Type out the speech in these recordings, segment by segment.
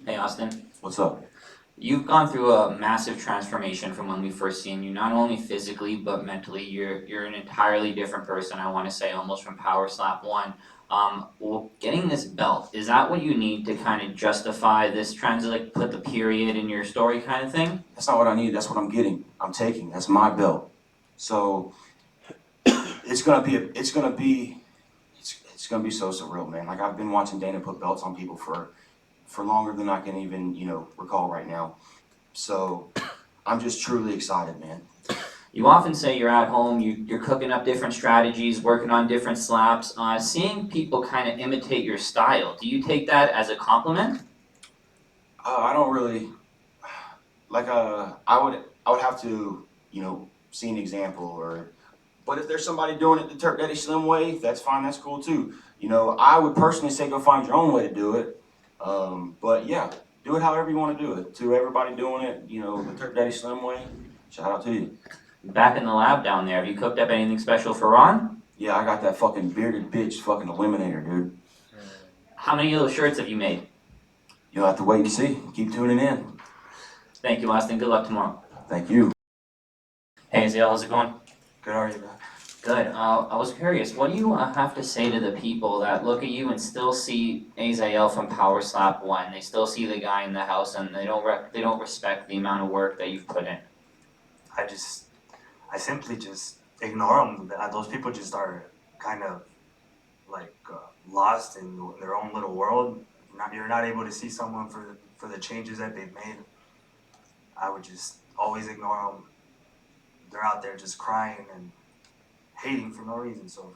Hey Austin, What's up? you've gone through a massive transformation from when we first seen you, not only physically but mentally. You're an entirely different person, I want to say, almost from PowerSlap 1. Well, getting this belt, is that what you need to kind of justify this like put the period in your story kind of thing? That's not what I need. That's what I'm getting. I'm taking. That's my belt. So it's gonna be so surreal, man. Like I've been watching Dana put belts on people for longer than I can even recall right now. So I'm just truly excited, man. You often say you're at home, you're cooking up different strategies, working on different slaps. Seeing people kind of imitate your style, do you take that as a compliment? I don't really like. I would have to see an example or. But if there's somebody doing it the Turk Daddy Slim way, that's fine. That's cool too. I would personally say go find your own way to do it. But yeah, do it however you want to do it. To everybody doing it, the Turk Daddy Slim way, shout out to you. Back in the lab down there, have you cooked up anything special for Ron? Yeah, I got that fucking bearded bitch fucking eliminator, dude. How many of those shirts have you made? You'll have to wait and see. Keep tuning in. Thank you, Austin. Good luck tomorrow. Thank you. Hey, Azael, how's it going? Good, how are you, man? Good. I was curious, what do you have to say to the people that look at you and still see Azael from PowerSlap 1? They still see the guy in the house and they don't respect the amount of work that you've put in. I simply just ignore them. Those people just are kind of like lost in their own little world. You're not able to see someone for the changes that they've made. I would just always ignore them. They're out there just crying and hating for no reason. So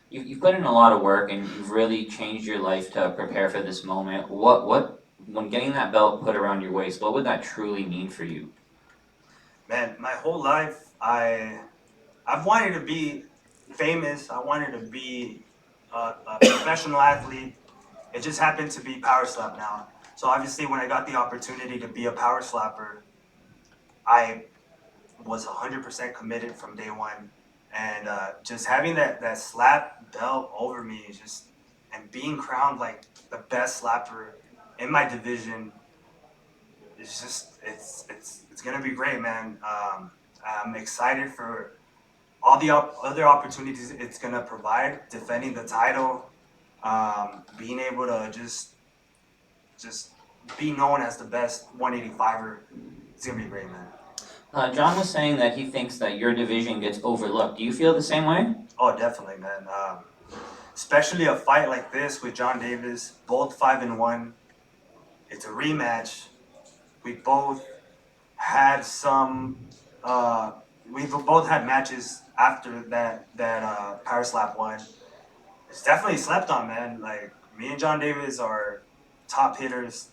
You've put in a lot of work and you've really changed your life to prepare for this moment. When getting that belt put around your waist, what would that truly mean for you? man, my whole life I've wanted to be famous. I wanted to be a professional athlete. It just happened to be power slap now. So obviously, when I got the opportunity to be a power slapper, I was 100% committed from day one. And just having that slap belt over me, and being crowned like the best slapper in my division, it's gonna be great, man. I'm excited for all the other opportunities it's gonna provide, defending the title, being able to just be known as the best 185er. It's gonna be great, man. John was saying that he thinks that your division gets overlooked. Do you feel the same way? Oh, definitely, man. Especially a fight like this with John Davis, both 5-1. It's a rematch. We both had some. We've both had matches after that power slap one. It's definitely slept on, man. Like me and John Davis are top hitters.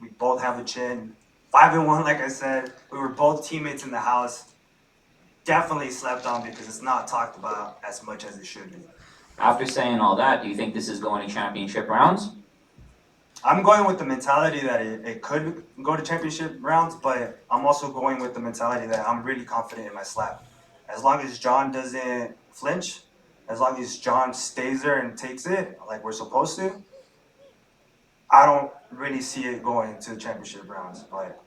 We both have a chin. 5-1, like I said. We were both teammates in the house. Definitely slept on because it's not talked about as much as it should be. After saying all that, do you think this is going to championship rounds? I'm going with the mentality that it could go to championship rounds, but I'm also going with the mentality that I'm really confident in my slap. As long as John doesn't flinch, as long as John stays there and takes it like we're supposed to, I don't really see it going to championship rounds. But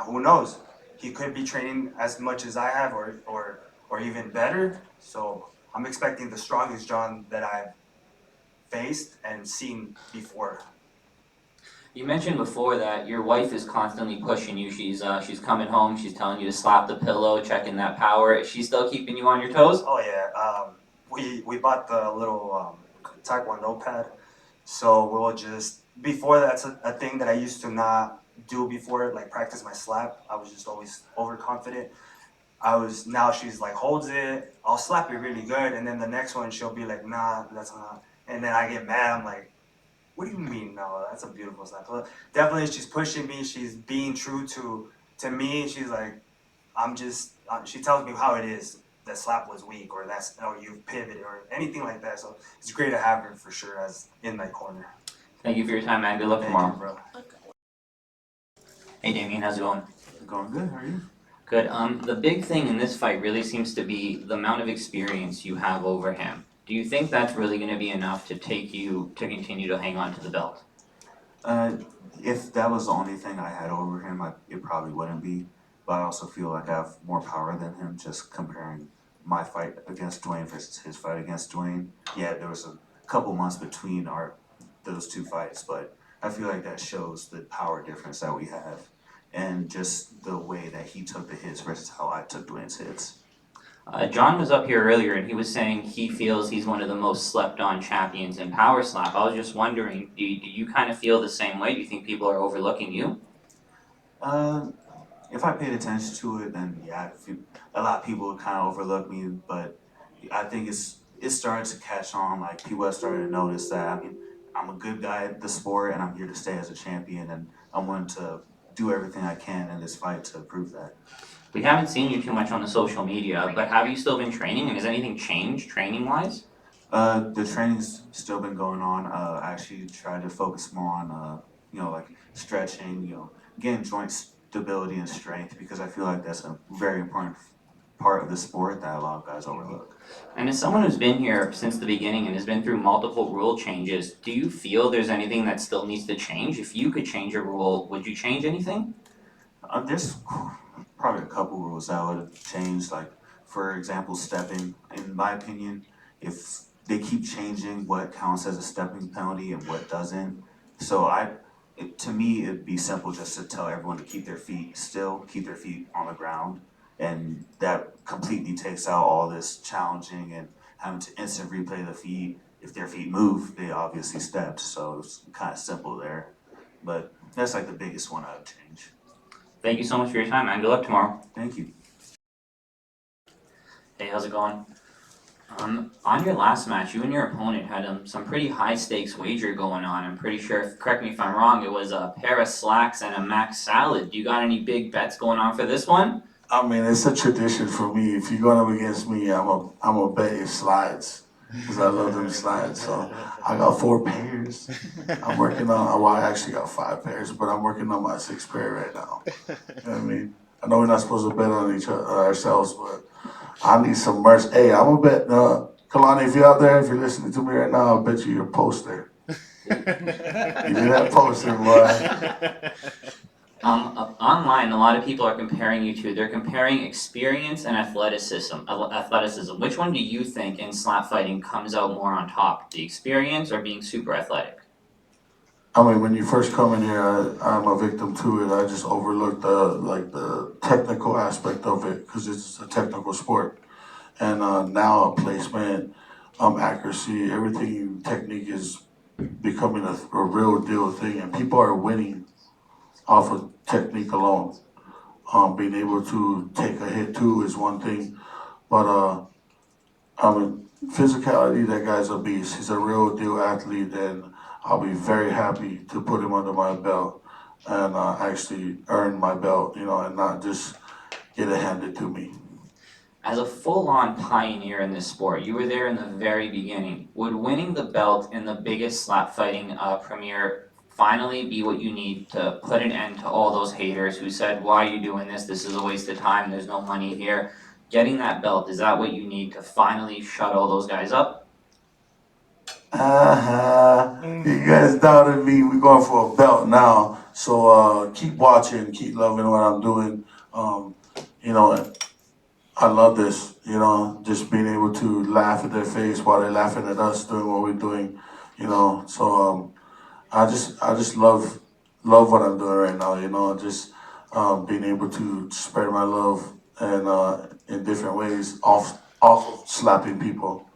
who knows? He could be training as much as I have, or even better. So I'm expecting the strongest John that I've faced and seen before. You mentioned before that your wife is constantly pushing you. She's coming home. She's telling you to slap the pillow, checking that power. Is she still keeping you on your toes? Oh yeah. We bought the little Taekwondo pad, so we'll just before that's a thing that I used to not do before, like practice my slap. I was just always overconfident. Now she's like holds it. I'll slap it really good, and then the next one she'll be like, nah, that's not. And then I get mad. I'm like, what do you mean? No, that's a beautiful slap. So definitely, she's pushing me. She's being true to me. She's like, I'm just. She tells me how it is. That slap was weak, or you pivoted, or anything like that. So it's great to have her for sure as in my corner. Thank you for your time, man. Good luck Thank tomorrow. you, bro. Hey, Damien, how's it going? Going good, how are you? Good. The big thing in this fight really seems to be the amount of experience you have over him. Do you think that's really going to be enough to take you to continue to hang on to the belt? Uh, if that was the only thing I had over him, it probably wouldn't be. But I also feel like I have more power than him. Just comparing my fight against Duane versus his fight against Duane. Yeah, there was a couple months between those two fights, but I feel like that shows the power difference that we have, and just the way that he took the hits versus how I took Duane's hits. John was up here earlier and he was saying he feels he's one of the most slept on champions in PowerSlap. I was just wondering, do you kind of feel the same way? Do you think people are overlooking you? Uh, if I paid attention to it, then yeah, a lot of people kind of overlook me, but I think it's starting to catch on. Like people have started to notice that. I mean, I'm a good guy at the sport, and I'm here to stay as a champion, and I'm willing to do everything I can in this fight to prove that. We haven't seen you too much on the social media, but have you still been training and has anything changed training wise? The training's still been going on. I actually tried to focus more on, like stretching, getting joint stability and strength because I feel like that's a very important part of the sport that a lot of guys overlook. And as someone who's been here since the beginning and has been through multiple rule changes, do you feel there's anything that still needs to change? If you could change a rule, would you change anything? There's probably a couple rules that would change, like for example, stepping. In my opinion, if they keep changing what counts as a stepping penalty and what doesn't, so to me, it'd be simple just to tell everyone to keep their feet still, keep their feet on the ground, and that completely takes out all this challenging and having to instant replay the feet. If their feet move, they obviously stepped, so it's kind of simple there. But that's like the biggest one I would change. Thank you so much for your time, man. Good luck tomorrow. Thank you. Hey, how's it going? On your last match, you and your opponent had some pretty high stakes wager going on. I'm pretty sure, correct me if I'm wrong, it was a pair of slacks and a mac salad. Do you got any big bets going on for this one? I mean, it's a tradition for me. If you're going up against me, I'm a bet your slides because I love them slides. So I got 4 pairs. I'm working on. Well, I actually got 5 pairs, but I'm working on my 6th pair right now. You know what I mean? I know we're not supposed to bet on each other ourselves, but I need some merch. Hey, I'm gonna bet. Kalani, if you're out there, if you're listening to me right now, I'll bet you your poster. Give me that poster, boy. Online, a lot of people are comparing you to. They're comparing experience and athleticism. Which one do you think in slap fighting comes out more on top? The experience or being super athletic? I mean, when you first come in here, I'm a victim to it. I just overlooked the technical aspect of it because it's a technical sport. And now placement, accuracy, everything, technique is becoming a real deal thing, and people are winning off of technique alone. Being able to take a hit too is one thing, but I mean, physicality, that guy's a beast. He's a real deal athlete, and I'll be very happy to put him under my belt and actually earn my belt, and not just get it handed to me. As a full-on pioneer in this sport, you were there in the very beginning. Would winning the belt in the biggest slap fighting premiere finally be what you need to put an end to all those haters who said, why are you doing this? This is a waste of time. There's no money here. Getting that belt, is that what you need to finally shut all those guys up? You guys doubted me. We're going for a belt now. So keep watching, keep loving what I'm doing. I love this, just being able to laugh at their face while they're laughing at us doing what we're doing, So I just love what I'm doing right now, just being able to spread my love and in different ways off of slapping people.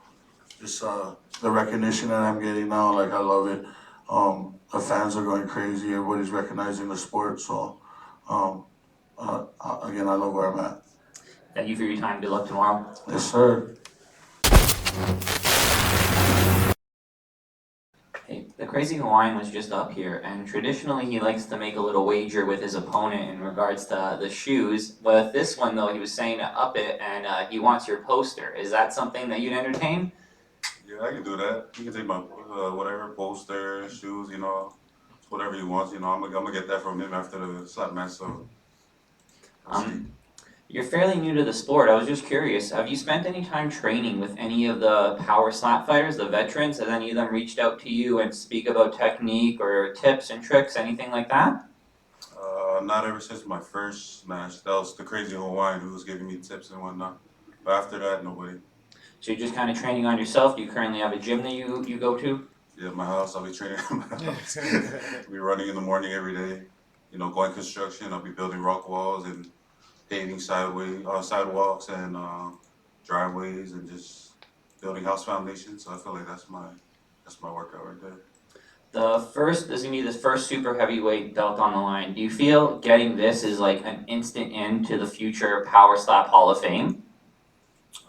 Just the recognition that I'm getting now, like I love it. The fans are going crazy. Everybody's recognizing the sport. So again, I love where I'm at. Thank you for your time. Good luck tomorrow. Yes, sir. Hey, the Crazy Hawaiian was just up here, and traditionally he likes to make a little wager with his opponent in regards to the shoes. With this one, though, he was saying to up it, and he wants your poster. Is that something that you'd entertain? Yeah, I can do that. You can take my whatever poster, shoes, whatever he wants. I'm gonna get that from him after the slap match. So. You're fairly new to the sport. I was just curious, have you spent any time training with any of the PowerSlap fighters, the veterans? Has any of them reached out to you and speak about technique or tips and tricks, anything like that? Not ever since my first match. That was the crazy Hawaiian who was giving me tips and whatnot. But after that, nobody. So you're just kind of training on yourself? Do you currently have a gym that you go to? Yeah, my house, I'll be training at my house. I'll be running in the morning every day. You know, going construction, I'll be building rock walls and paving sidewalks and driveways and just building house foundations. So I feel like that's my workout right there. This is gonna be the first super heavyweight belt on the line. Do you feel getting this is like an instant into the future PowerSlap Hall of Fame?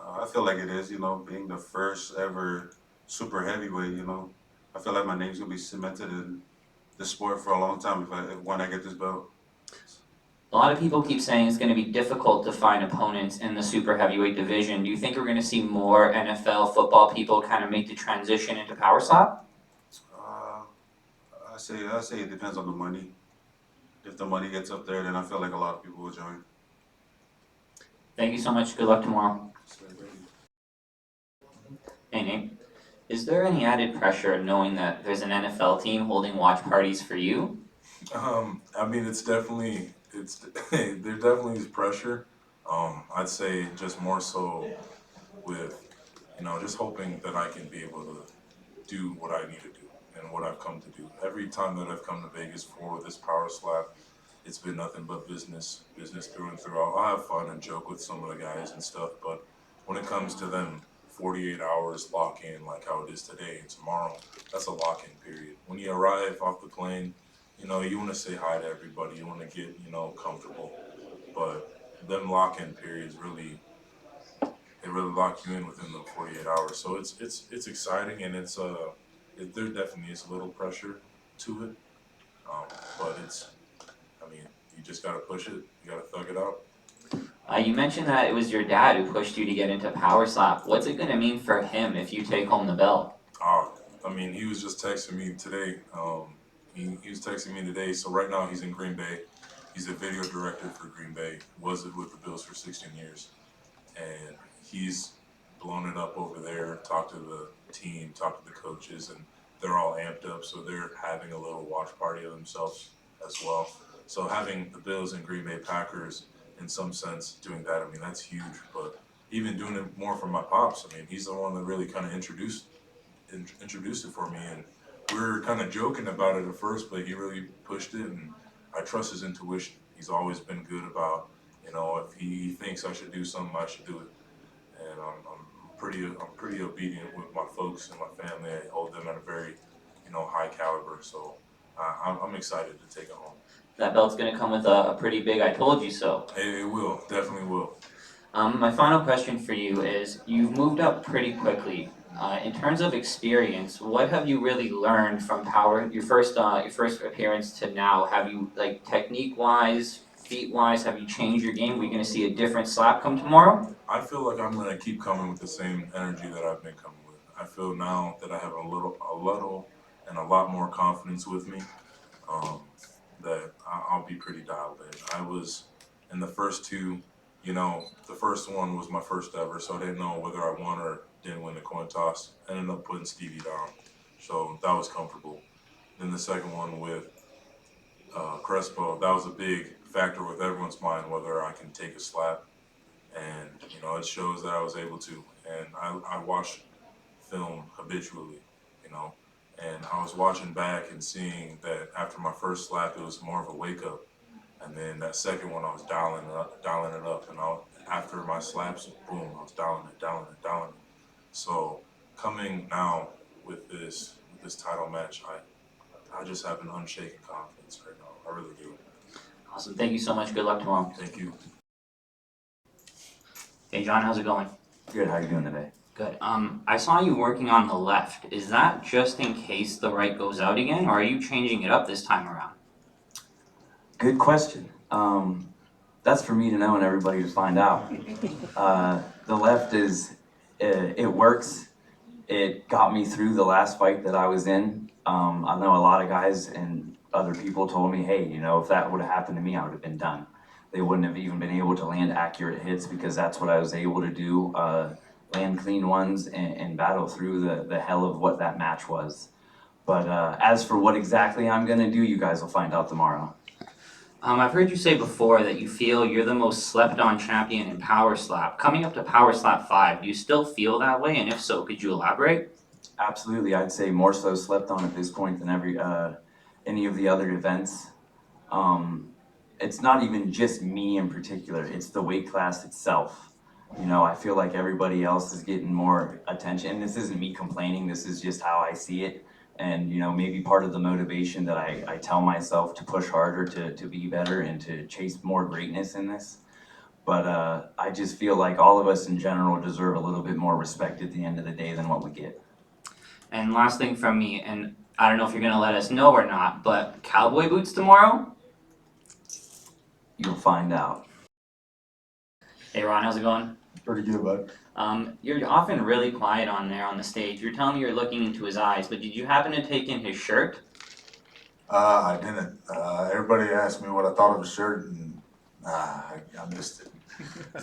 I feel like it is, you know, being the first ever super heavyweight, you know. I feel like my name's gonna be cemented in the sport for a long time when I get this belt. A lot of people keep saying it's going to be difficult to find opponents in the super heavyweight division. Do you think we're going to see more NFL football people kind of make the transition into PowerSlap? I say it depends on the money. If the money gets up there, then I feel like a lot of people will join. Thank you so much. Good luck tomorrow. So, Hey Nate, is there any added pressure knowing that there's an NFL team holding watch parties for you? I mean, there definitely is pressure. I'd say just more so with, just hoping that I can be able to do what I need to do and what I've come to do. Every time that I've come to Vegas for this PowerSlap, it's been nothing but business through and through. I'll have fun and joke with some of the guys and stuff, but when it comes to them 48 hours lock in like how it is today and tomorrow, that's a lock-in period. When you arrive off the plane, you want to say hi to everybody, you want to get, comfortable, but them lock-in periods they really lock you in within the 48 hours. So it's exciting, and there definitely is a little pressure to it, but you just gotta push it, you gotta thug it out. You mentioned that it was your dad who pushed you to get into PowerSlap. What's it going to mean for him if you take home the belt? He was just texting me today. He was texting me today. So right now he's in Green Bay. He's a video director for Green Bay. Was with the Bills for 16 years, and he's blown it up over there. Talked to the team, talked to the coaches, and they're all amped up. So they're having a little watch party of themselves as well. So having the Bills and Green Bay Packers, in some sense, doing that, that's huge. But even doing it more for my pops, he's the one that really kind of introduced it for me, and we were kind of joking about it at first, but he really pushed it, and I trust his intuition. He's always been good about, if he thinks I should do something, I should do it. And I'm pretty obedient with my folks and my family. I hold them at a very, high caliber. So I'm excited to take it home. That belt's going to come with a pretty big I told you so. It will, definitely will. My final question for you is, you've moved up pretty quickly. In terms of experience, what have you really learned from your first appearance to now? Have you, technique-wise, feet-wise, have you changed your game? Are we going to see a different slap come tomorrow? I feel like I'm going to keep coming with the same energy that I've been coming with. I feel now that I have a little and a lot more confidence with me, that I'll be pretty dialed in. I was in the first two, the first one was my first ever, so I didn't know whether I won or didn't win the coin toss. Ended up putting Stevie down, so that was comfortable. Then the second one with Crespo, that was a big factor with everyone's mind, whether I can take a slap, and it shows that I was able to. And I watch film habitually, and I was watching back and seeing that after my first slap, it was more of a wake up, and then that second one I was dialing it up, and after my slaps, boom, I was dialing it. So coming now with this title match, I just have an unshaken confidence right now. I really do. Awesome. Thank you so much. Good luck tomorrow. Thank you. Hey John, how's it going? Good, how you doing today? Good. I saw you working on the left. Is that just in case the right goes out again, or are you changing it up this time around? Good question. That's for me to know and everybody to find out. The left it works. It got me through the last fight that I was in. I know a lot of guys and other people told me, hey, if that would have happened to me, I would have been done. they wouldn't have even been able to land accurate hits because that's what I was able to do, land clean ones and battle through the hell of what that match was. But as for what exactly I'm gonna do, you guys will find out tomorrow. I've heard you say before that you feel you're the most slept on champion in PowerSlap. Coming up to PowerSlap 5, do you still feel that way? And if so, could you elaborate? Absolutely, I'd say more so slept on at this point than any of the other events. It's not even just me in particular, it's the weight class itself. You know, I feel like everybody else is getting more attention, and this isn't me complaining, this is just how I see it. And, you know, maybe part of the motivation that I tell myself to push harder, to be better, and to chase more greatness in this. But I just feel like all of us in general deserve a little bit more respect at the end of the day than what we get. And last thing from me, and I don't know if you're gonna let us know or not, but cowboy boots tomorrow? You'll find out. Hey Ron, how's it going? Pretty good, bud. You're often really quiet on there on the stage. You're telling me you're looking into his eyes, but did you happen to take in his shirt? I didn't. Everybody asked me what I thought of the shirt, and I missed it.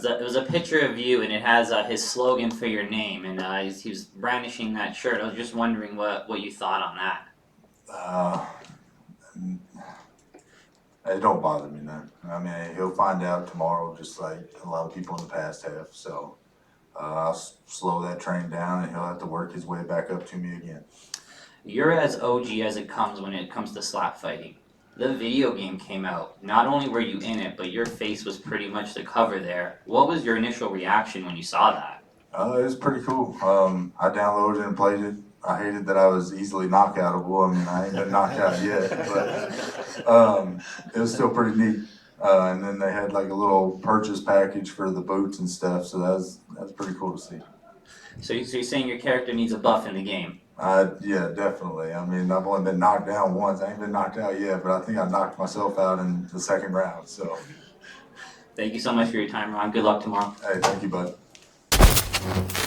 It was a picture of you, and it has his slogan for your name, and he was brandishing that shirt. I was just wondering what you thought on that. It don't bother me none. I mean, he'll find out tomorrow, just like a lot of people in the past have. So I'll slow that train down, and he'll have to work his way back up to me again. You're as OG as it comes when it comes to slap fighting. The video game came out. Not only were you in it, but your face was pretty much the cover there. What was your initial reaction when you saw that? It was pretty cool. I downloaded it and played it. I hated that I was easily knockoutable. I mean, I ain't been knocked out yet, but it was still pretty neat. And then they had like a little purchase package for the boots and stuff, so that was pretty cool to see. So you're saying your character needs a buff in the game? Yeah, definitely. I mean, I've only been knocked down once. I ain't been knocked out yet, but I think I knocked myself out in the second round. So, Thank you so much for your time, Ron. Good luck tomorrow. hey, thank you, bud.